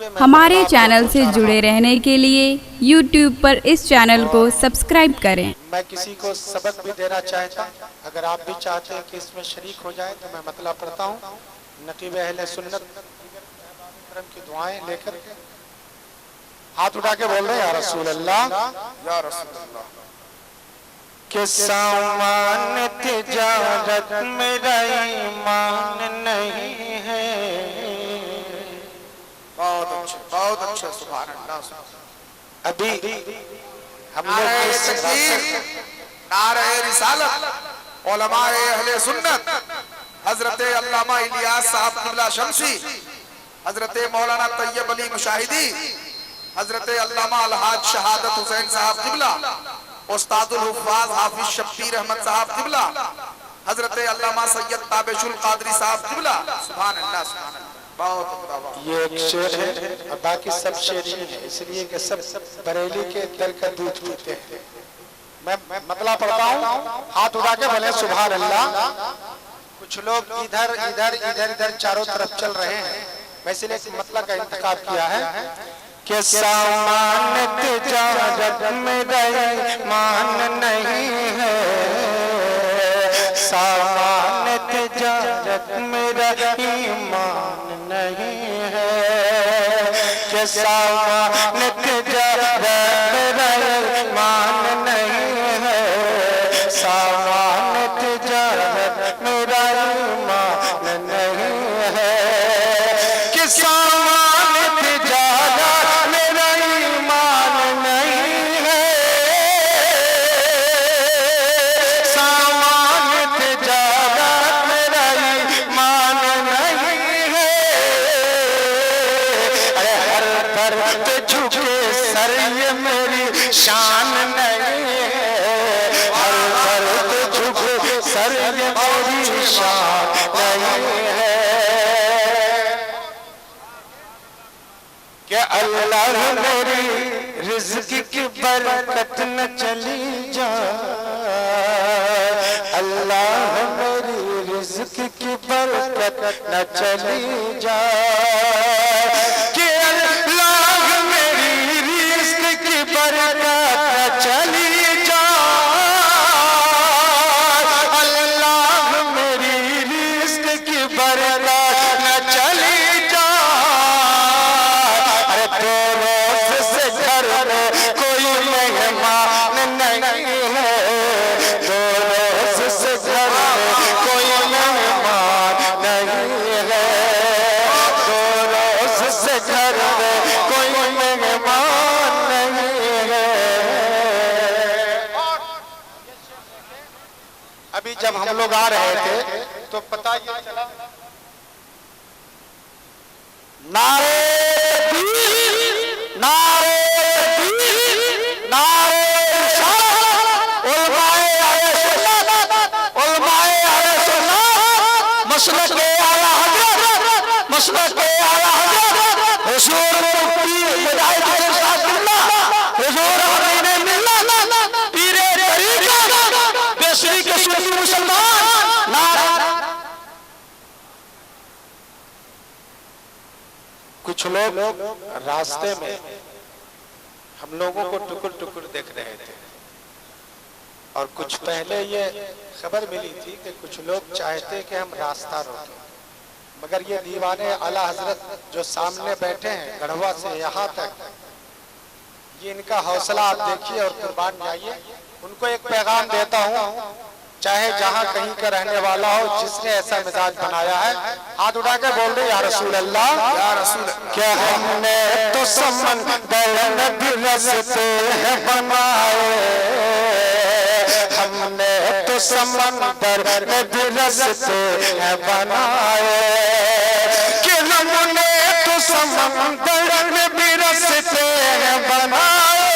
हमारे चैनल से जुड़े रहने के लिए YouTube पर इस चैनल को सब्सक्राइब करें। मैं किसी को सबक भी देना चाहता, अगर आप भी चाहते हैं कि इसमें शरीक हो जाए तो मैं मतलब पढ़ता हूँ। नकीब अहले सुन्नत की दुआएं लेकर हाथ उठा के बोल रहे हैं, या रसूल अल्लाह, या रसूल अल्लाह। के सामान तिजारत मेरा ईमान नहीं है। बहुत अच्छे सुभान अल्लाह। अभी हम लोग नारे रिसालत उलमाए अहले सुन्नत हजरत अल्लामा इलियास साहब किबला शमसी, हजरत मौलाना तैयब अली मुशाहिदी, हजरत अल्लामा अलहाज शहादत हुसैन साहब किबला, उस्तादुल हुफ्फाज हाफिज शब्बीर अहमद साहब किबला, हजरत अल्लामा सैयद ताबिशुल कादरी साहब किबला। सुभान अल्लाह सुभान अल्लाह। ये एक शेर है और बाकी सब शेर ही है, इसलिए कि सब बरेली के दर का दूध पीते हैं। मैं मतलब पढ़ता हूँ, हाथ उठा के बोले सुभान अल्लाह। कुछ लोग इधर इधर इधर इधर चारों तरफ चल रहे हैं, मैं इसलिए मतलब का इंतखाब किया है कि सामान तिजारत मेरा ईमान नहीं है, सामान तिजारत मेरा ईमान नहीं है, कि सामान तिजारत मेरा ईमान नहीं है, सामान तिजारत मेरा ईमान नहीं है, कि सामान तिजारत मेरा ईमान नहीं है, सामान तिजारत मेरा ईमान नहीं है। अरे हर दर्द झुके सर ये मेरी शान नहीं है, हर दर्द झुके सर ये मेरी शान नहीं है, कि अल्लाह मेरी रिज़्क़ की बरकत न चली जाए, अल्लाह मेरी रिज़्क़ की बरकत न चली जाए, कि अल्लाह मेरी रिज़्क़ की बरकत न चली जाए, अल्लाह मेरी रिज़्क़ की बरकत न चली जाए। अरे दो रोज से घर में कोई मेहमान नहीं है, दो रोज से घर में कोई मेहमान नहीं है, दो रोज से घर में कोई मेहमान नहीं है। अभी जब हम लोग आ रहे थे तो पता ये चला, नारे नारे नारे उलमाए आले सुन्नत, उलमाए आले सुन्नत, मसलक आला हज़रत, मसलक आला हज़रत हुजूर मुफ्ती हिदायत इरशाद बिल्लाह, हुजूर आमीन मिल्लत, पीरे तरीक़त बेसरी के सुन्नी मुसलमान। नारा कुछ लोग रास्ते में हम लोगों को टुकुर टुकुर देख रहे थे, और कुछ पहले ये खबर मिली थी कि कुछ लोग चाहते कि हम रास्ता रोकें, मगर ये दीवाने आला हजरत जो सामने बैठे हैं गढ़वा से यहाँ तक, ये इनका हौसला आप देखिए और कुर्बान जाइए। उनको एक पैगाम देता हूँ, चाहे जहाँ कहीं का रहने वाला हो, जिसने ऐसा मिजाज बनाया है, हाथ उठा के बोल रहे या रसूल अल्लाह, या रसूल। क्या हमने तो समंदर नबी रस्ते हैं बनाए, हमने तो समंदर नबी रस्ते हैं बनाए, कि हमने तो समंदर नबी रस्ते हैं बनाए,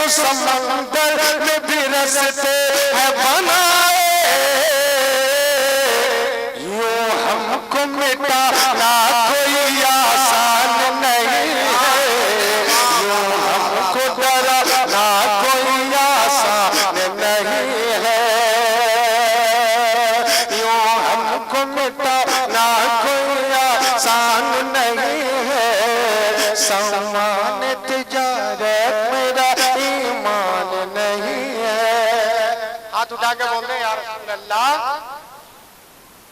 समंदर में भी रस्ते हैं बनाए, यूं हमको मिटाना कोई आसान नहीं है, यूं हमको डराना कोई आसान नहीं है, यूं हमको मिटाना कोई आसान नहीं है, सामान तिजारत मेरा ईमान नहीं है। हाथ उठा के बोल रहे या रसूल अल्लाह,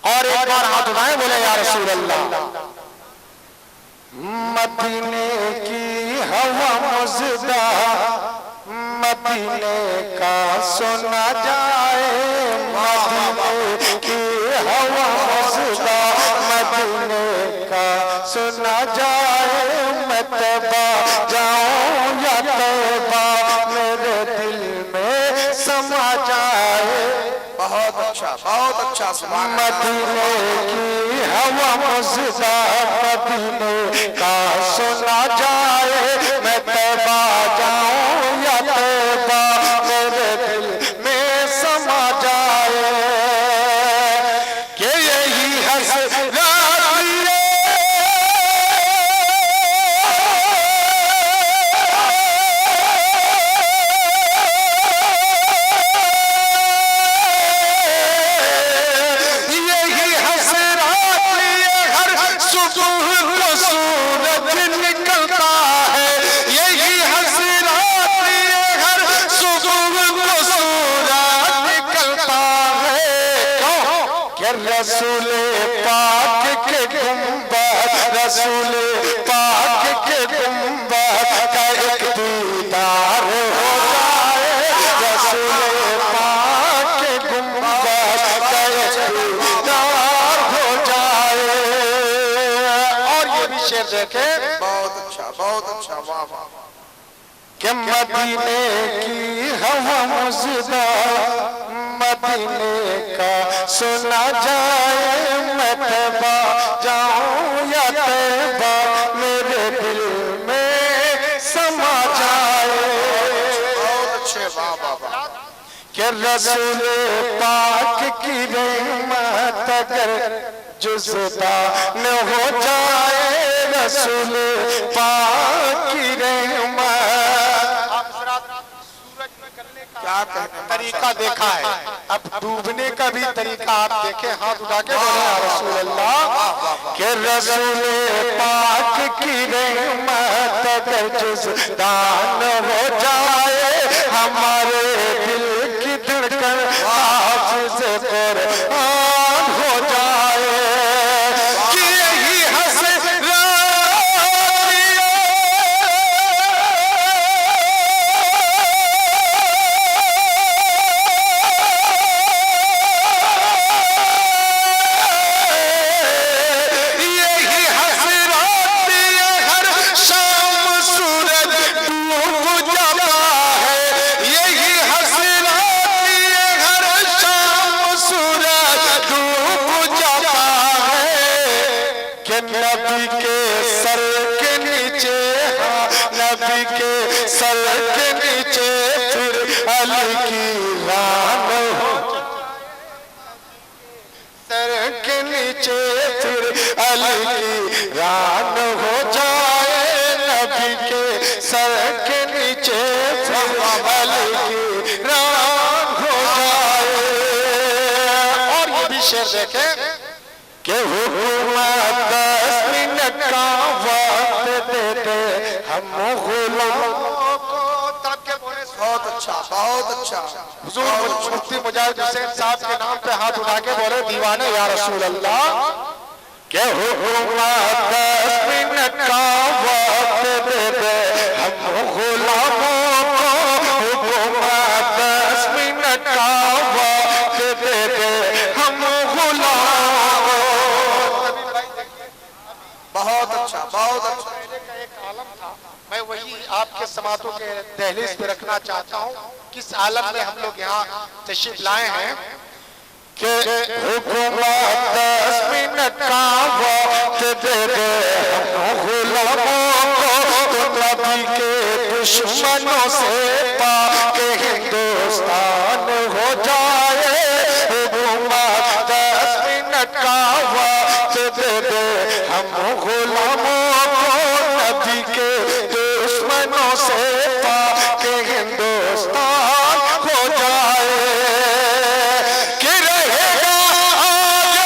और एक बार हाथ उठाए बोले या रसूल अल्लाह। मदीने की हवा मज़दा, मदीने का सुना जाए, मदीने की हवा मज़दा, मदीने का सुना जाए। मैं तैबा जाऊं या तैबा मेरे दिल में समा जाए। बहुत अच्छा सुभान अल्लाह। मदीने की हवा मज़दा, मदीने का सुना जाए। मैं तैबा जाऊं या तैबा मेरे दिल में समा जाए। कि यही हसरत रसूले पाक के गुंबद, रसूले पाक के गुंबद का एक दीदार हो जाए। रसूले पाक के गुंबद का एक दीदार हो जाए। और ये भी शेर देखे, बहुत अच्छा वाह वाह। कि मदीने की हवा मज़दा, मदीने का सुना जाए। मैं तैबा जाऊं या तैबा मेरे दिल में समा जाए। बहुत अच्छे वाह वाह। कि रसूल पाक की रहमत अगर जुज़दा न हो जाए, रसूल पाक की रहमत। क्या कहने तरीका देखा है, अब डूबने का भी तरीका आप देखें। हाथ उठा के बोले या रसूल अल्लाह। कि रसूल पाक की रहमत अगर जुज़दा न हो जाए, हमारे दिल की धड़कन हाफ़िज़ कुरान हो जाए। कि यही नबी के सर के नीचे, नबी के सर के नीचे फिर अली की रान हो, सर के नीचे फिर अली की रान हो जाए। नबी के सर के नीचे फिर अली की रान हो जाए। और ये भी शेर देखे कि हुकूमत 10 मिनट का वक्त देते हम गुलामों को। तब के बोले बहुत अच्छा। हुजूर मुफ्ती मुजाहिद हुसैन साहब के नाम पे हाथ उठा के बोले दीवाने या रसूल अल्लाह। कि हुकूमत 10 मिनट का वक्त देते हम गुलामों को। हुकूमत 10 मिनट का वक्त देते हम गुलामों। बहुत अच्छा। का एक आलम था, मैं वही आपके समातों के दहलीज पे रखना चाहता हूँ। किस आलम में हम लोग यहाँ तशरीफ लाए हैं कि हुकूमत 10 मिनट का वक्त दे दे हम गुलामों को। नबी के दुश्मनों से पाक हिंदुस्तान हो जाए। हुकूमत 10 मिनट का वक्त दे दे हम गुलामों को। नबी के दुश्मनों से पाक हिंदुस्तान हो जाए। कि रहेगा आगे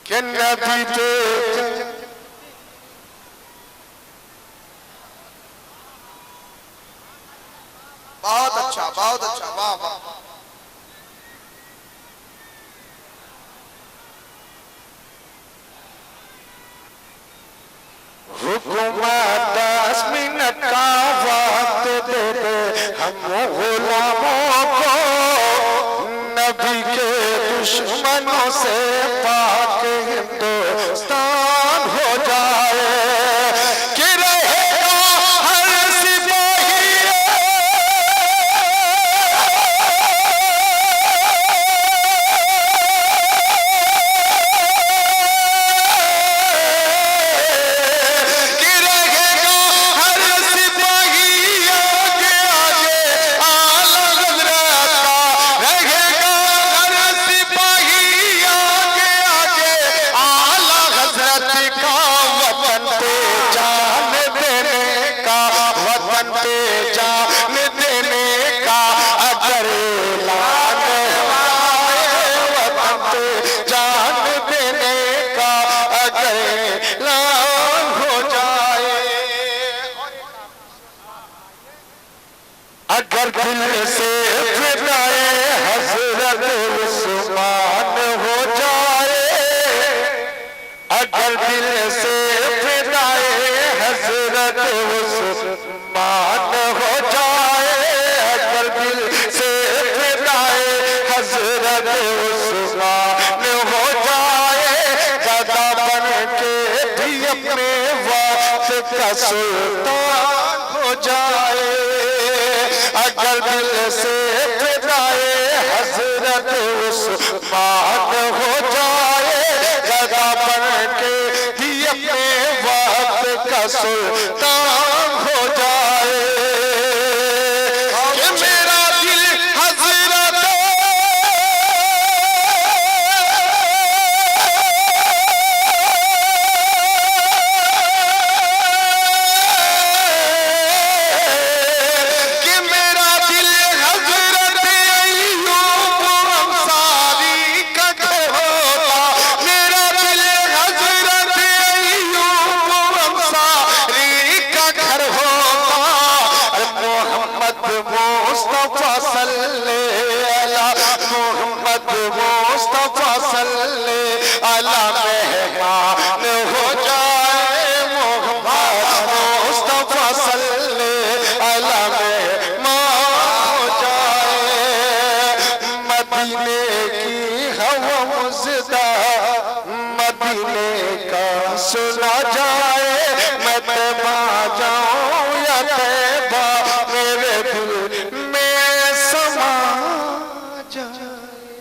कि नबी दे बहुत अच्छा, बहुत अच्छा, वाह वाह। हुकूमत 10 मिनट का वक्त दे दे हम गुलामों को, नबी के दुश्मनों से पाक हिंदुस्तान हो जाए, कि रहेगा हर सिपाही अगर दिल से फिदाए हजरत उस्मान हो जाए, अगर दिल से फिदाए हजरत उस्मान हो जाए, अगर दिल से फिदाए हजरत उस्मान हो जाए, दादा बन के भी अपने वक्त का सुल्तान हो जाए, अगर दिल से फिदाए हजरत उस्मान हो जाए, गदा बन के भी अपने वक्त का सुल्तान हो जाए, कि मेरा दिल हजरत मुस्तफा सल्ले अला मोहम्मद मुस्तफा सल्ले अला मेहमान हो जाए, मोहम्मद मुस्तफा सल्ले अला मेहमान हो जाए, मदीने की हवा मुज़दा मदीने का सुना जाए, मैं